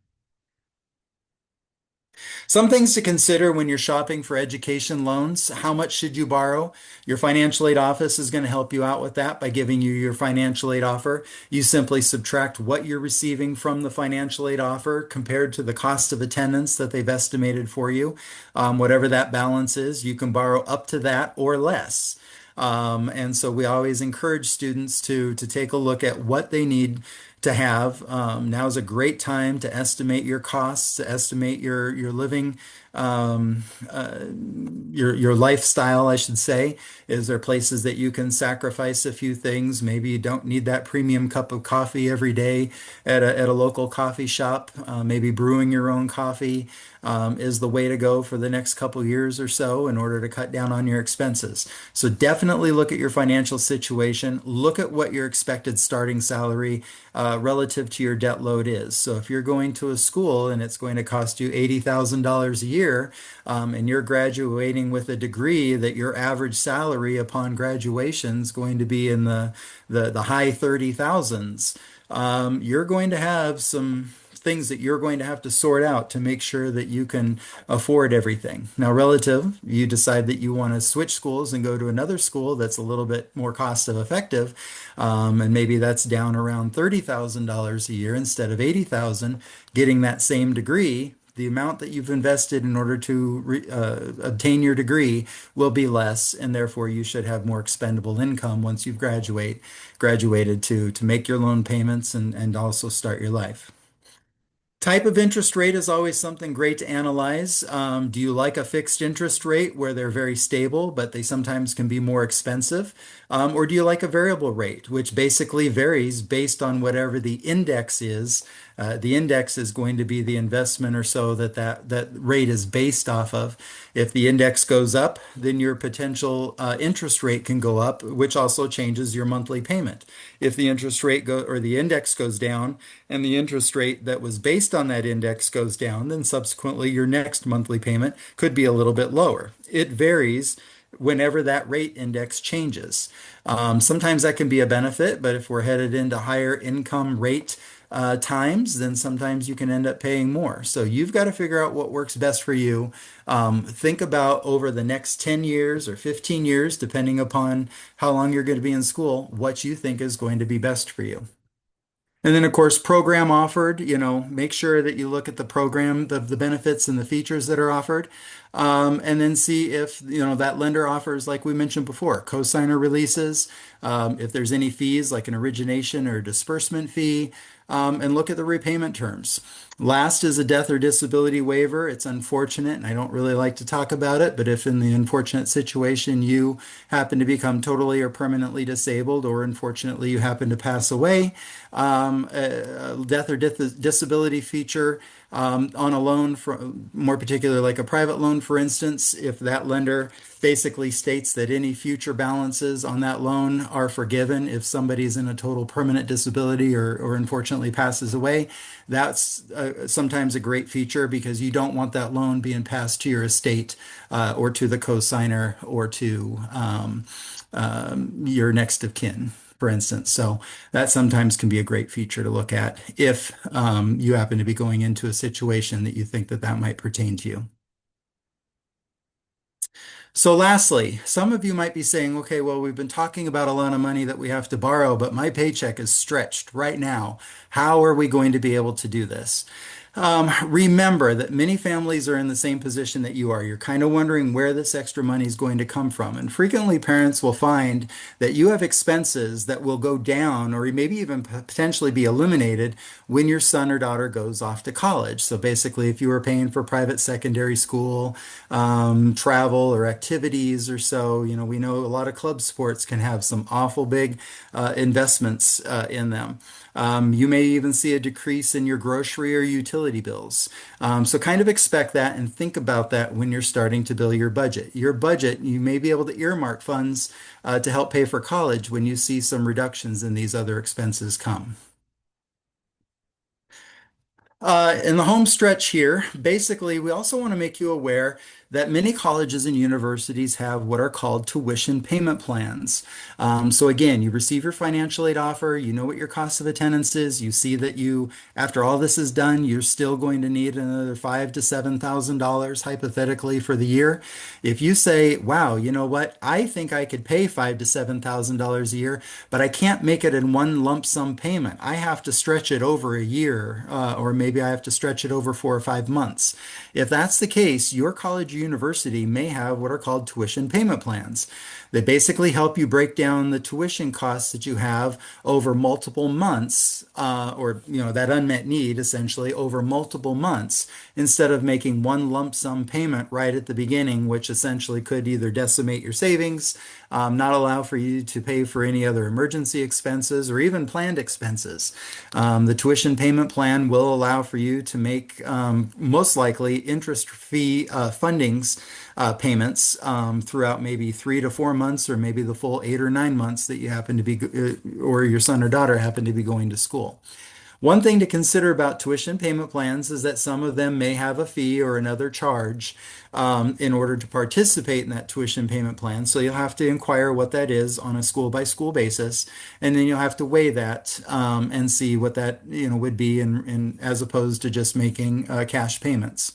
Speaker 2: Some things to consider when you're shopping for education loans. How much should you borrow? Your financial aid office is going to help you out with that by giving you your financial aid offer. You simply subtract what you're receiving from the financial aid offer compared to the cost of attendance that they've estimated for you. Whatever that balance is, you can borrow up to that or less. And so we always encourage students to take a look at what they need to have. Now is a great time to estimate your costs, to estimate your living, um, uh, your lifestyle, I should say. Is there places that you can sacrifice a few things? Maybe you don't need that premium cup of coffee every day at a local coffee shop. Maybe brewing your own coffee is the way to go for the next couple years or so in order to cut down on your expenses. So definitely look at your financial situation. Look at what your expected starting salary relative to your debt load is. So if you're going to a school and it's going to cost you $80,000 a year, and you're graduating with a degree that your average salary upon graduation is going to be in the high 30,000s, you're going to have some things that you're going to have to sort out to make sure that you can afford everything. Now, relative, you decide that you want to switch schools and go to another school that's a little bit more cost effective, and maybe that's down around $30,000 a year instead of 80,000, getting that same degree. The amount that you've invested in order to obtain your degree will be less, and therefore you should have more expendable income once you've graduated to make your loan payments and also start your life. Type of interest rate is always something great to analyze. Do you like a fixed interest rate where they're very stable, but they sometimes can be more expensive? Or do you like a variable rate, which basically varies based on whatever the index is? The index is going to be the investment or so that rate is based off of. If the index goes up, then your potential interest rate can go up, which also changes your monthly payment. If the interest rate go or the index goes down and the interest rate that was based on that index goes down, then subsequently your next monthly payment could be a little bit lower. It varies whenever that rate index changes. Sometimes that can be a benefit, but if we're headed into higher income rate times, then sometimes you can end up paying more. So you've got to figure out what works best for you. Think about over the next 10 years or 15 years, depending upon how long you're going to be in school, what you think is going to be best for you. And then, of course, program offered, make sure that you look at the program, the benefits and the features that are offered. And then see if, that lender offers, like we mentioned before, cosigner releases, if there's any fees like an origination or disbursement fee, and look at the repayment terms. Last is a death or disability waiver. It's unfortunate, and I don't really like to talk about it, but if in the unfortunate situation you happen to become totally or permanently disabled, or unfortunately you happen to pass away, a death or disability feature on a loan, for more particular like a private loan, for instance, if that lender basically states that any future balances on that loan are forgiven if somebody's in a total permanent disability or unfortunately passes away, that's sometimes a great feature because you don't want that loan being passed to your estate or to the cosigner or to your next of kin, for instance. So that sometimes can be a great feature to look at if you happen to be going into a situation that you think that might pertain to you. So lastly, some of you might be saying, okay, well, we've been talking about a lot of money that we have to borrow, but my paycheck is stretched right now. How are we going to be able to do this? Remember that many families are in the same position that you are. You're kind of wondering where this extra money is going to come from. And frequently parents will find that you have expenses that will go down or maybe even potentially be eliminated when your son or daughter goes off to college. So basically, if you were paying for private secondary school, travel or activities or so, we know a lot of club sports can have some awful big investments in them. You may even see a decrease in your grocery or utility bills. So kind of expect that and think about that when you're starting to build your budget. Your budget, you may be able to earmark funds to help pay for college when you see some reductions in these other expenses come. In the home stretch here, basically, we also want to make you aware that many colleges and universities have what are called tuition payment plans. So again, you receive your financial aid offer, you know what your cost of attendance is, you see that you, after all this is done, you're still going to need another five to $7,000 hypothetically for the year. If you say, "Wow, you know what? I think I could pay five to $7,000 a year, but I can't make it in one lump sum payment. I have to stretch it over a year, or maybe I have to stretch it over 4 or 5 months." If that's the case, your college or university may have what are called tuition payment plans. They basically help you break down the tuition costs that you have over multiple months, or that unmet need essentially over multiple months, instead of making one lump sum payment right at the beginning, which essentially could either decimate your savings, not allow for you to pay for any other emergency expenses or even planned expenses. The tuition payment plan will allow for you to make most likely interest fee fundings payments throughout maybe 3 to 4 months or maybe the full 8 or 9 months that you happen to be, or your son or daughter happen to be going to school. One thing to consider about tuition payment plans is that some of them may have a fee or another charge in order to participate in that tuition payment plan. So you'll have to inquire what that is on a school by school basis, and then you'll have to weigh that and see what that would be, as opposed to just making cash payments.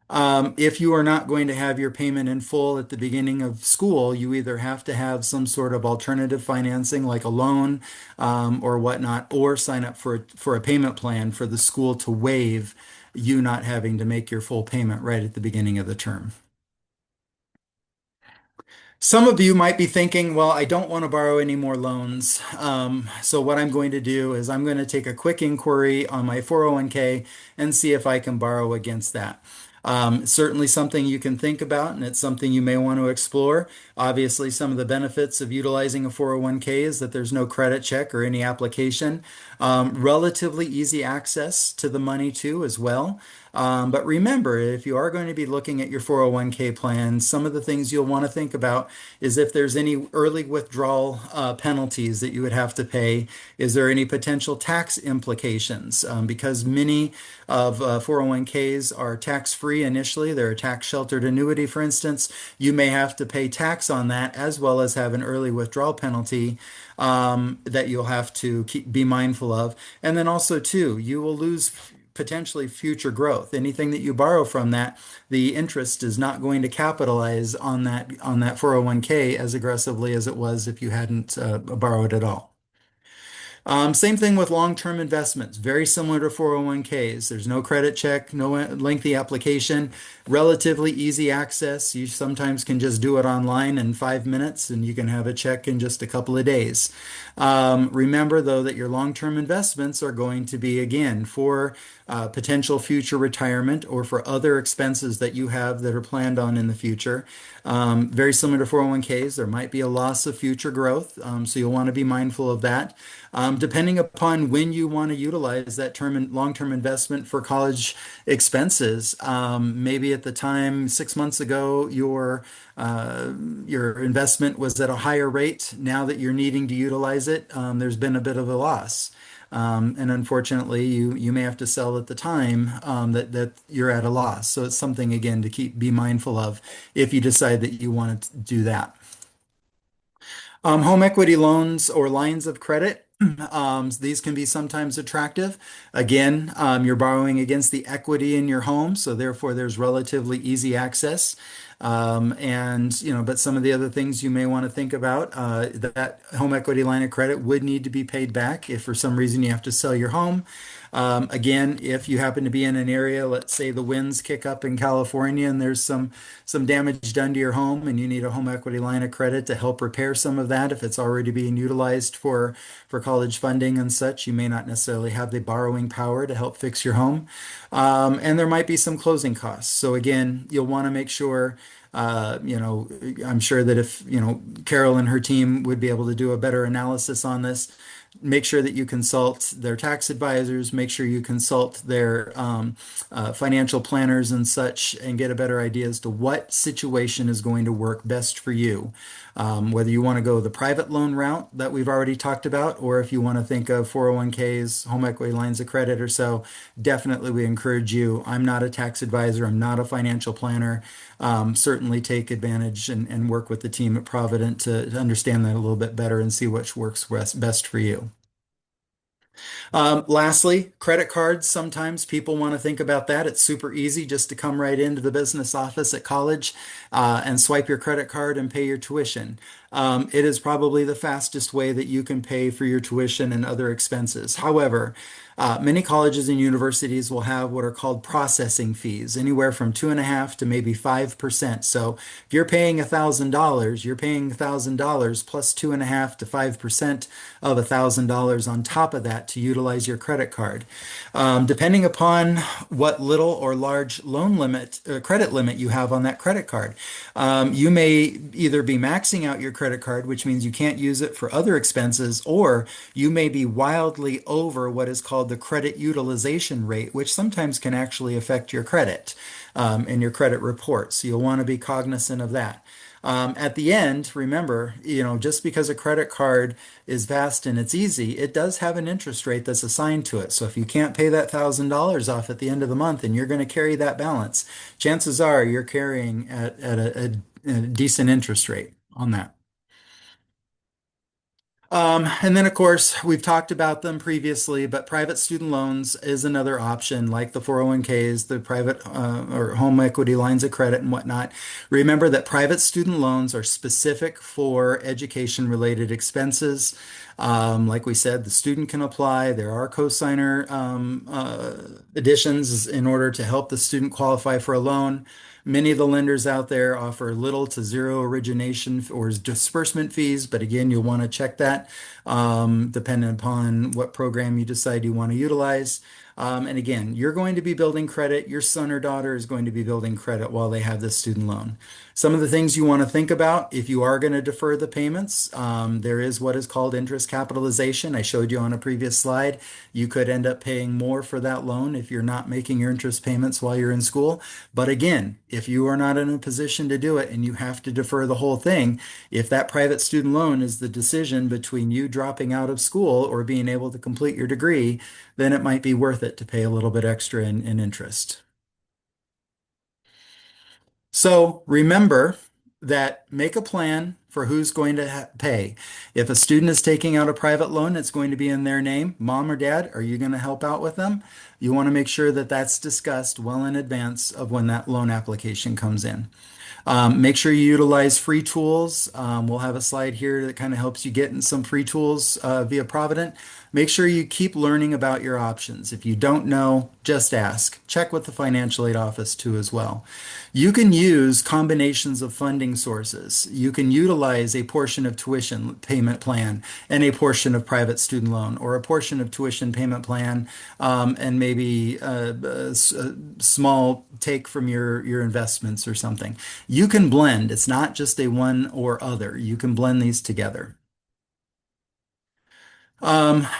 Speaker 2: If you are not going to have your payment in full at the beginning of school, you either have to have some sort of alternative financing like a loan or whatnot, or sign up for a payment plan for the school to waive you not having to make your full payment right at the beginning of the term. Some of you might be thinking, well, I don't want to borrow any more loans. So what I'm going to do is I'm going to take a quick inquiry on my 401k and see if I can borrow against that. Certainly something you can think about, and it's something you may want to explore. Obviously, some of the benefits of utilizing a 401k is that there's no credit check or any application. Relatively easy access to the money too as well. But remember, if you are going to be looking at your 401k plan, some of the things you'll want to think about is if there's any early withdrawal penalties that you would have to pay. Is there any potential tax implications? Because many of 401ks are tax-free initially. They're a tax-sheltered annuity, for instance. You may have to pay tax on that as well as have an early withdrawal penalty that you'll have to be mindful of. And then also, too, you will lose potentially future growth. Anything that you borrow from that, the interest is not going to capitalize on that 401k as aggressively as it was if you hadn't borrowed at all. Same thing with long-term investments, very similar to 401ks. There's no credit check, no lengthy application, relatively easy access. You sometimes can just do it online in 5 minutes and you can have a check in just a couple of days. Remember, though, that your long-term investments are going to be, again, for potential future retirement or for other expenses that you have that are planned on in the future. Very similar to 401ks, there might be a loss of future growth, so you'll want to be mindful of that. Depending upon when you want to utilize that term and long-term investment for college expenses, maybe at the time 6 months ago your investment was at a higher rate. Now that you're needing to utilize it, there's been a bit of a loss. And unfortunately, you may have to sell at the time that you're at a loss. So it's something again to be mindful of if you decide that you want to do that. Home equity loans or lines of credit. These can be sometimes attractive. Again, you're borrowing against the equity in your home, so therefore there's relatively easy access. But some of the other things you may want to think about, that home equity line of credit would need to be paid back if for some reason you have to sell your home. Again, if you happen to be in an area, let's say the winds kick up in California and there's some damage done to your home and you need a home equity line of credit to help repair some of that if it's already being utilized for college funding and such, you may not necessarily have the borrowing power to help fix your home. And there might be some closing costs. So again, you'll want to make sure I'm sure that if, Carol and her team would be able to do a better analysis on this. Make sure that you consult their tax advisors, make sure you consult their financial planners and such, and get a better idea as to what situation is going to work best for you. Whether you want to go the private loan route that we've already talked about, or if you want to think of 401ks, home equity lines of credit or so, definitely we encourage you. I'm not a tax advisor, I'm not a financial planner. Certainly take advantage and work with the team at Provident to understand that a little bit better and see which works best for you. Lastly, credit cards. Sometimes people want to think about that. It's super easy just to come right into the business office at college and swipe your credit card and pay your tuition. It is probably the fastest way that you can pay for your tuition and other expenses. However, many colleges and universities will have what are called processing fees, anywhere from 2.5 to maybe 5%. So if you're paying $1,000, you're paying $1,000 plus 2.5 to 5% of $1,000 on top of that to utilize your credit card. Depending upon what little or large loan limit, credit limit you have on that credit card, you may either be maxing out your credit card, which means you can't use it for other expenses, or you may be wildly over what is called the credit utilization rate, which sometimes can actually affect your credit and your credit report. So you'll want to be cognizant of that. At the end, remember, just because a credit card is vast and it's easy, it does have an interest rate that's assigned to it. So if you can't pay that $1,000 off at the end of the month and you're going to carry that balance, chances are you're carrying at a decent interest rate on that. And then, of course, we've talked about them previously, but private student loans is another option, like the 401ks, the private or home equity lines of credit and whatnot. Remember that private student loans are specific for education-related expenses. Like we said, the student can apply. There are cosigner additions in order to help the student qualify for a loan. Many of the lenders out there offer little to zero origination or disbursement fees, but again, you'll want to check that depending upon what program you decide you want to utilize. And again, you're going to be building credit. Your son or daughter is going to be building credit while they have this student loan. Some of the things you want to think about if you are going to defer the payments, there is what is called interest capitalization. I showed you on a previous slide. You could end up paying more for that loan if you're not making your interest payments while you're in school. But again, if you are not in a position to do it and you have to defer the whole thing, if that private student loan is the decision between you dropping out of school or being able to complete your degree, then it might be worth it to pay a little bit extra in interest. So remember that make a plan for who's going to pay. If a student is taking out a private loan, it's going to be in their name. Mom or dad, are you going to help out with them? You want to make sure that that's discussed well in advance of when that loan application comes in. Make sure you utilize free tools. We'll have a slide here that kind of helps you get in some free tools via Provident. Make sure you keep learning about your options. If you don't know, just ask. Check with the financial aid office too as well. You can use combinations of funding sources. You can utilize a portion of tuition payment plan and a portion of private student loan, or a portion of tuition payment plan and maybe a small take from your investments or something. You can blend. It's not just a one or other. You can blend these together.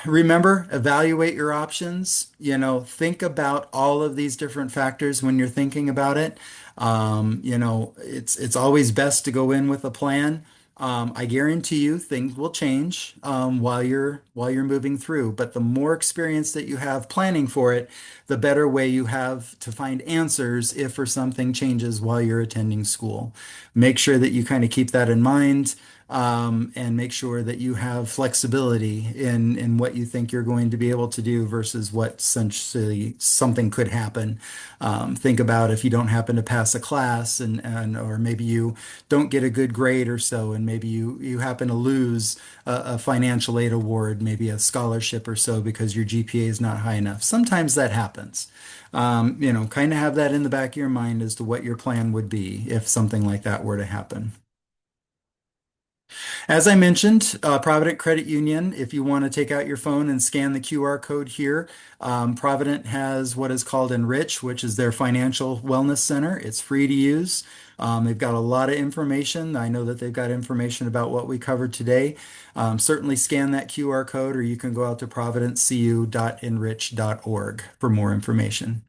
Speaker 2: Remember, evaluate your options. Think about all of these different factors when you're thinking about it. It's always best to go in with a plan. I guarantee you things will change while you're moving through. But the more experience that you have planning for it, the better way you have to find answers if or something changes while you're attending school. Make sure that you kind of keep that in mind and make sure that you have flexibility in what you think you're going to be able to do versus what essentially something could happen. Think about if you don't happen to pass a class and or maybe you don't get a good grade or so, and maybe you happen to lose a financial aid award, maybe a scholarship or so because your GPA is not high enough. Sometimes that happens. Kind of have that in the back of your mind as to what your plan would be if something like that were to happen. As I mentioned, Provident Credit Union, if you want to take out your phone and scan the QR code here, Provident has what is called Enrich, which is their financial wellness center. It's free to use. They've got a lot of information. I know that they've got information about what we covered today. Certainly scan that QR code, or you can go out to providencecu.enrich.org for more information.